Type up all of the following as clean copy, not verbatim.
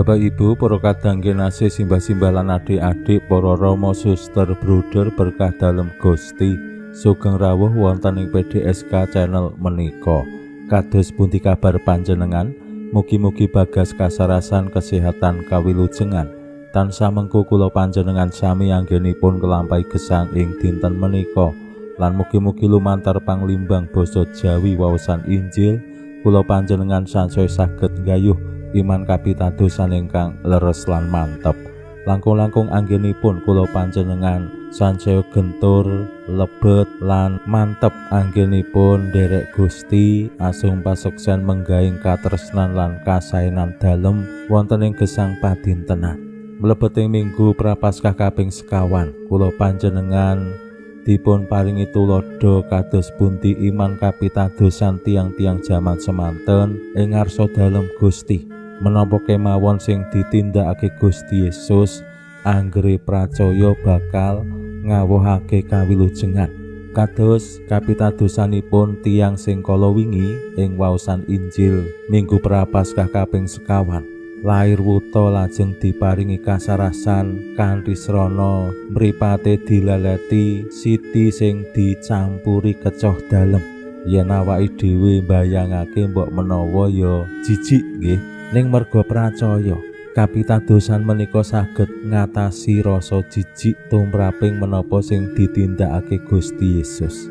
Bapak Ibu, para kadang kinasih simbah-simbah lan adik-adik, para rama suster bruder berkah dalem Gusti, sugeng rawuh wonten ing PDSK channel menika. Kados pundi kabar panjenengan? Mugi-mugi bagas kasarasan kesehatan kawilujengan tansah mengku kula panjenengan sami anggenipun kelampahi gesang ing dinten menika, lan mugi-mugi lumantar panglimbang basa Jawi waosan Injil kula panjenengan sansaya saged nggayuh iman kapitadosan ingkang leres lan mantep. Langkung-langkung anggenipun kula panjenengan sansaya gentur, lebet lan mantep anggenipun nderek Gusti asung pasuksen menggaing katresnan lan kasaenan dalem wonten ing gesang padintenan. Mlebeting minggu prapaskah kaping sekawan kula panjenengan dipun paringi tulodo kados pundi iman kapitadosan tiang-tiang jaman semanten ing ngarsa dalem Gusti. Menapa kemawon sing ditindakake Gusti Yesus anggere pracaya bakal ngawuhake kawilujengan. Kados kapitadosanipun tiang sing kala wingi ing waosan Injil minggu prapaskah kaping sekawan. Lair wuta lajeng diparingi kasarasan kanthi srana mripate dilaleti siti sing dicampuri kecoh dalem. Yen awake dhewe mbayangake mbok menawa ya jijik nggih, ning merga pracaya kapitadosan menika saged ngatasi rasa jijik tumraping menapa sing ditindakake Gusti Yesus.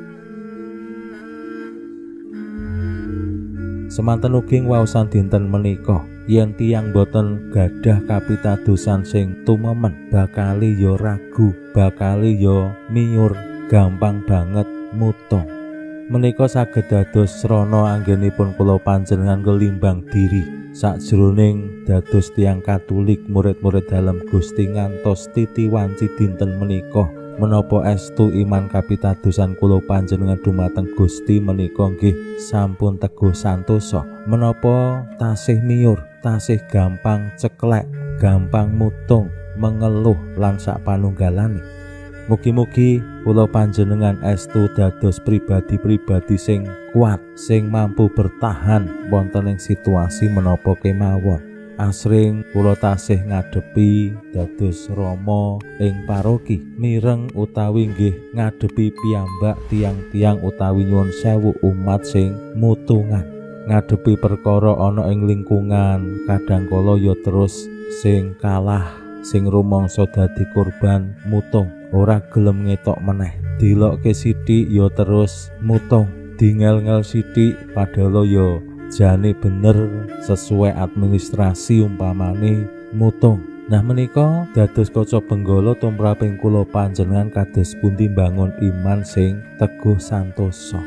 Semanten ugi waosan dinten menika yen tiyang boten gadah kapitadosan sing tumemen bakali ya ragu, bakali ya miyur, gampang banget mutung. Menika saged dados srana anggenipun kula panjenengan kelimbang diri sakjroning dados tiyang Katolik murid-murid dalem Gusti ngantos titi wanci dinten menika. Menapa estu iman kapitadosan kula panjenengan dumateng Gusti menika nggih sampun teguh santosa, menapa tasih miyur, tasih gampang ceklek, gampang mutung, mengeluh lan sapanunggalane. Mugi-mugi kula panjenengan estu dados pribadi-pribadi sing kuat, sing mampu bertahan wonten ing situasi menapa kemawon. Asring kula tasih ngadepi dados rama ing paroki, mireng utawi nggih ngadepi piyambak tiang-tiang utawi nyuwun sewu umat sing mutungan. Ngadepi perkara ana ing lingkungan, kadangkala ya terus sing kalah, sing rumangsa dadi korban mutung, ora gelem ngetok meneh. Dilokke sithik ya terus mutung, dingel-ngel sithik padahal ya jane bener sesuai administrasi umpamane mutung. Nah menika dados kaca benggala tumraping kula panjenengan kados pundi mbangun iman sing teguh santosa.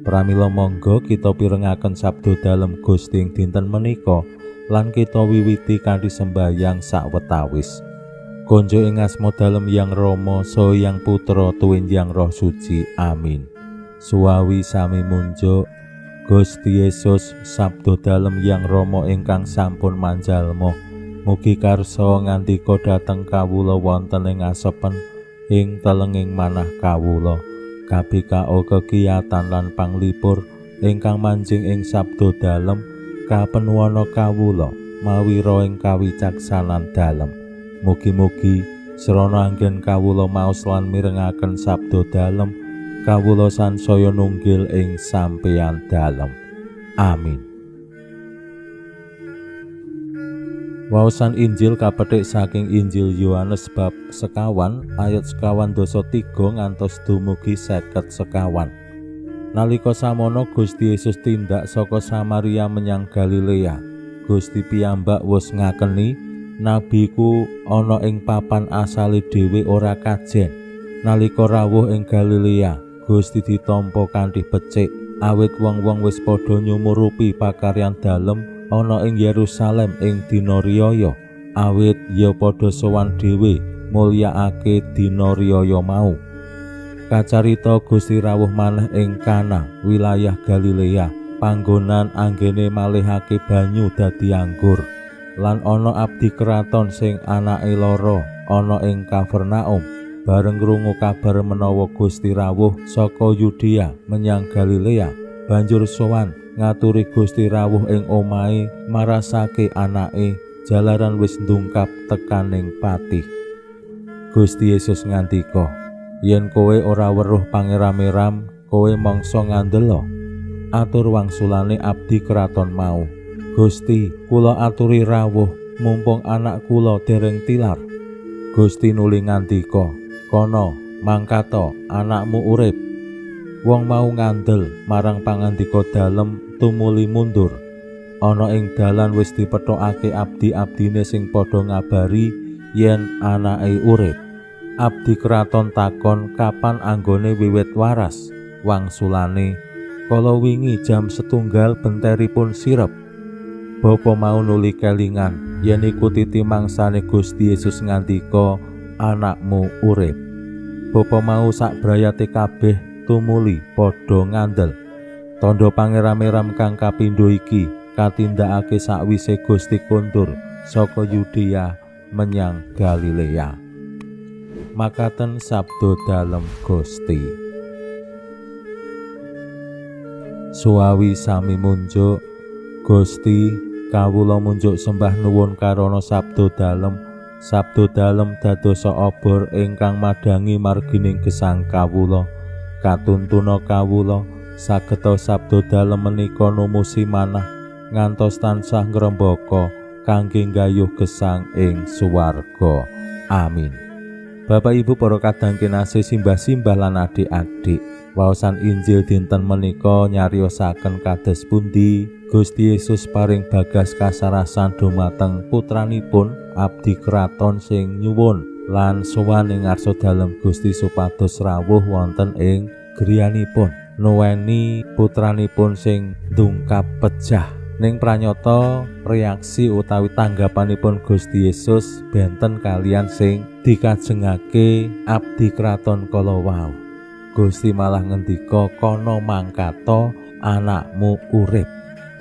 Pramila monggo kita pirengaken sabda dalem Gusti ing dinten menika lan kita wiwiti kanthi sembahyang sawetawis. Konjo ing asma dalem Yang Rama saha Yang Putra tuwin Yang Roh Suci. Amin. Suwawi sami munjuk Gusti Yesus sabda dalem Yang Rama ingkang sampun manjalma, mugi karsa ngandika dhateng kawula wonten ing asepen ing telenging manah kawula. Kabikao kekiyatan lan panglipur ingkang manjing ing sabda dalem kapenuwana kawula mawi ro ing kawicaksanan dalem. Mugi-mugi srana anggen kawula maos lan mirengaken sabda dalem kawula sansaya nunggil ing sampeyan dalem. Amin. Waosan Injil kapetik saking Injil Yohanes bab sekawan ayat sekawan dasa 3 ngantos dumugi 50 sekawan. Nalika samono Gusti Yesus tindak saka Samaria menyang Galilea. Gusti piyambak wis ngakeni nabiku ana ing papan asale dhewe ora kajen. Nalika rawuh ing Galilea, Gusti ditampa kanthi becik awit wong-wong wis padha nyumurupi pakaryan dalem ana ing Yerusalem ing dina riyaya, awit ya padha sowan dhewe mulyaake dina riyaya mau. Kacarita Gusti rawuh maneh ing Kana, wilayah Galilea, panggonan anggene malihake banyu dadi anggur. Lan ana abdi keraton sing anake lara ana ing Kapernaum, bareng krungu kabar menawa Gusti rawuh saka Yudea menyang Galilea, banjur sowan ngaturi Gusti rawuh ing omahe marasake anake jalaran wis ndungkap tekaning pati. Gusti Yesus ngandika, "Yen kowe ora weruh pangeram-eram, kowe mangsa ngandela." Atur wangsulane abdi keraton mau, "Gusti, kula aturi rawuh mumpung anak kula dereng tilar." Gusti nuli ngandika, "Kono, mangkata anakmu urip." Wong mau ngandel marang pangandika dalem tumuli mundur. Ana ing dalan wis dipethokake abdi-abdine sing padha ngabari yen anake urip. Abdi keraton takon kapan anggone wiwit waras. Wangsulane, "Kala wingi jam 1 benteripun sirep." Bapa mau nuli kelingan yen iku titimangsane Gusti Yesus ngandika anakmu urip. Bapa mau sak brayate kabeh tumuli padha ngandel. Tandha pangeram-eram kang kapindho iki katindakake sakwise Gusti kondur saka Yudea menyang Galilea. Makaten sabda dalem Gusti. Suawi sami munjuk, Gusti kawula munjuk sembah nuwun karana sabda dalem dadosa obor ingkang madangi margining gesang kawula. Katuntuna kawula sageta sabda dalem menika numusi manah ngantos tansah ngrembaka kangge nggayuh gesang ing suwarga. Amin. Bapak Ibu para kadang kinasih simbah-simbah lan adik-adik, waosan Injil dinten menika nyariosaken kados pundi Gusti Yesus paring bagas kasarasan dumateng putranipun abdi keraton sing nyuwun lan sowan ing ngarsa dalem Gusti supados rawuh wonten ing griyanipun, nuweni putranipun sing ndungkap pejah. Ning pranyata reaksi utawi tanggapanipun Gusti Yesus benten kalian sing dikajengake abdi keraton kala wau. Gusti malah ngendika, "Kono mangkata anakmu urip."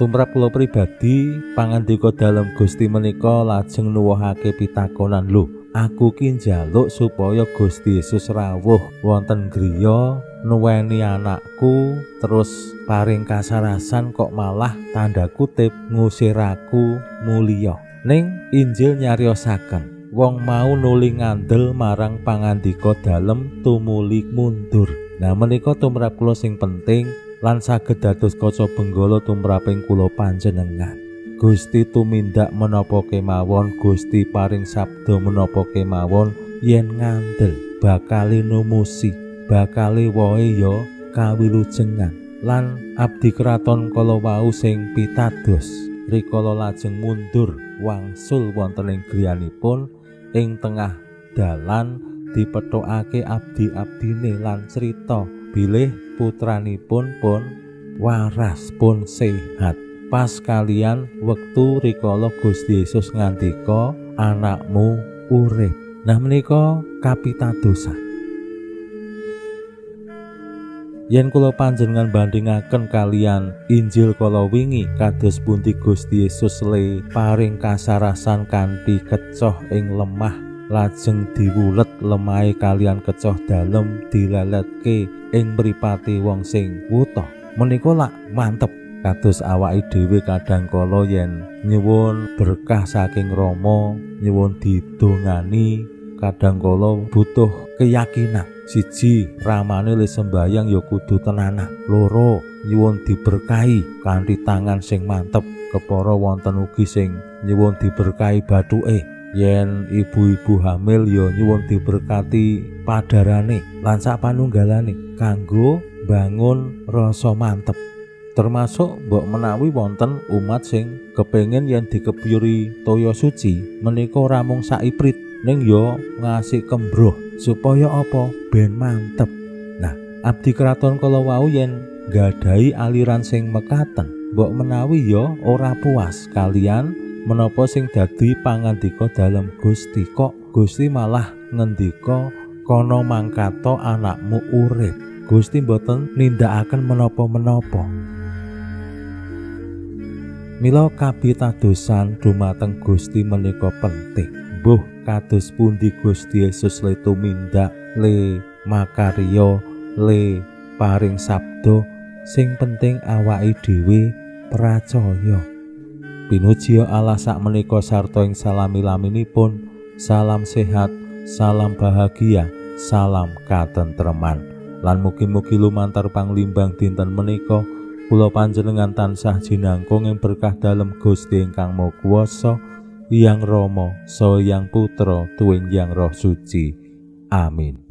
Tumrap kula pribadi, pangandika dalem Gusti menika lajeng nuwuhake pitakonan, "Lho, aku ki njaluk supaya Gusti Yesus rawuh wonten griya nuweni anakku terus paring kasarasan kok malah tanda kutip ngusir aku mulya." Ning Injil nyariosaken wong mau nuli ngandel marang pangandika dalem tumuli mundur. Nah menika tumrap kula sing penting lan saged dados kaca benggala tumraping kula panjenengan. Gusti tumindak menapa kemawon, Gusti paring sabda menapa kemawon, yen ngandel bakali numusi, bakali wohe ya kawilujengan. Lan abdi keraton kala wau sing pitados rikala lajeng mundur wangsul wonten ing griyanipun. Ing tengah dalan dipethokake abdi-abdine lan crita bilih putranipun pun waras pun sehat. Pas kalian wektu rikala Gusti Yesus ngandika anakmu urip. Nah menika kapitadosan. Yen kula panjenengan bandingaken kalian Injil kala wingi kados pundi Gusti Yesus le paring kasarasan kanthi kecoh ing lemah, lajeng diwulet lemahe kalian kecoh dalem dileletke ing mripate wong sing wuta. Menika lak mantep. Kados awake dhewe kadang kala yen nyuwun berkah saking Rama, nyuwun didongani, kadang kala butuh keyakinan. Siji, ramane le sembayang ya kudu tenanan. Loro, nyuwun diberkahi kanthi tangan sing mantep. Kepara wonten ugi sing nyuwun diberkahi bathuke. Yen ibu-ibu hamil ya nyuwun diberkati padarane lan sapanunggalane kanggo bangun rasa mantep. Termasuk mbok menawi wonten umat sing kepengin yen dikepyuri toya suci menika ora mung saiprit ning ya ngasih kembroh supaya apa ben mantep. Nah, abdi keraton kala wau yen nggadahi aliran sing mekaten mbok menawi ya ora puas kalian menapa sing dadi pangandika dalem Gusti, kok Gusti malah ngendika kono mangkato anakmu urip. Gusti mboten nindakaken menapa-menapa. Mila kapitadosan dumateng Gusti menika penting. Mbuh kados pundi Gusti Yesus le tumindak, le makarya, le paring sabda, sing penting awake dhewe pracaya. Pinuji Allah sakmenika sarta ing salami-laminipun. Salam sehat, salam bahagia, salam katentreman. Lan mugi-mugi lumantar panglimbang dinten menika kula panjenengan tansah jinangkung ing berkah dalem Gusti ingkang Maha Kuwasa, Hyang Rama saha Hyang Putra tuwin Hyang Roh Suci. Amin.